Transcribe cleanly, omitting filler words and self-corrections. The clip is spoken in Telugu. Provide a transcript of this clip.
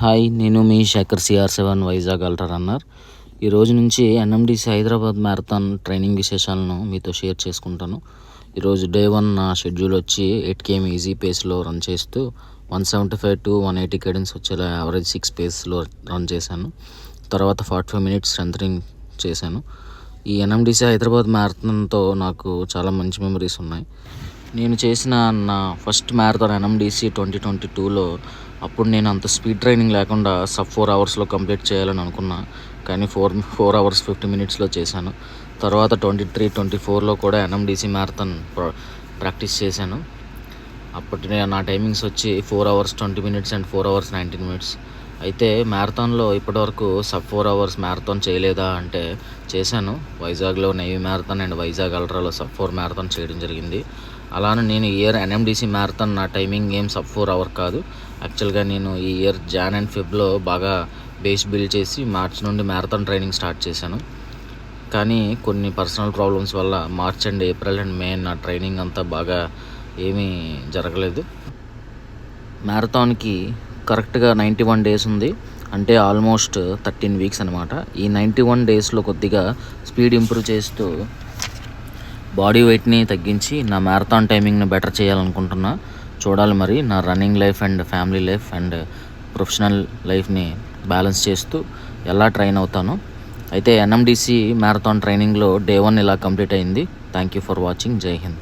హాయ్, నేను మీ Shekhar CR7 Vizag ultra runner. ఈరోజు నుంచి NMDC హైదరాబాద్ మ్యారథాన్ ట్రైనింగ్ విశేషాలను మీతో షేర్ చేసుకుంటాను. ఈరోజు డే 1 నా షెడ్యూల్ వచ్చి 8 km ఈజీ పేస్లో రన్ చేస్తూ 175 to 180 కేడెన్స్ వచ్చేలా యావరేజ్ 6 పేస్లో రన్ చేశాను. తర్వాత 45 minutes స్ట్రెంథనింగ్ చేశాను. ఈ NMDC హైదరాబాద్ మ్యారథాన్తో నాకు చాలా మంచి మెమరీస్ ఉన్నాయి. నేను చేసిన నా ఫస్ట్ మ్యారథాన్ NMDC 2022లో అప్పుడు నేను అంత స్పీడ్ ట్రైనింగ్ లేకుండా సబ్ 4 hours కంప్లీట్ చేయాలని అనుకున్నా. కానీ 4 hours 50 minutesలో చేశాను. తర్వాత 23, 24లో కూడా NMDC మ్యారథాన్ ప్రాక్టీస్ చేశాను. అప్పటి నా టైమింగ్స్ వచ్చి 4 hours 20 minutes and 4 hours 19 minutes. అయితే మ్యారథాన్లో ఇప్పటివరకు సబ్ 4 hours మ్యారథాన్ చేయలేదా అంటే చేశాను. వైజాగ్లో నేవీ మ్యారథాన్ అండ్ వైజాగ్ అల్ట్రాలో సబ్ 4 మ్యారథాన్ చేయడం జరిగింది. అలానే నేను ఈ ఇయర్ NMDC మ్యారథాన్ నా టైమింగ్ ఏం సబ్ 4 hour కాదు. యాక్చువల్గా నేను ఈ ఇయర్ జాన్ అండ్ ఫెబ్లో బాగా బేస్ బిల్డ్ చేసి మార్చ్ నుండి మ్యారథాన్ ట్రైనింగ్ స్టార్ట్ చేశాను. కానీ కొన్ని పర్సనల్ ప్రాబ్లమ్స్ వల్ల మార్చ్ అండ్ ఏప్రిల్ అండ్ మే నా ట్రైనింగ్ అంతా బాగా ఏమీ జరగలేదు. మ్యారథాన్కి కరెక్ట్గా 91 days ఉంది, అంటే ఆల్మోస్ట్ 13 weeks అనమాట. ఈ 91 daysలో కొద్దిగా స్పీడ్ ఇంప్రూవ్ చేస్తూ బాడీ వెయిట్ని తగ్గించి నా మ్యారథాన్ టైమింగ్ని బెటర్ చేయాలనుకుంటున్నా. చూడాలి మరి నా running life and family life and professional లైఫ్ని బ్యాలెన్స్ చేస్తూ ఎలా ట్రైన్ అవుతాను. అయితే NMDC మ్యారథాన్ ట్రైనింగ్లో డే 1 ఇలా కంప్లీట్ అయింది. Thank you for watching. జై హింద్.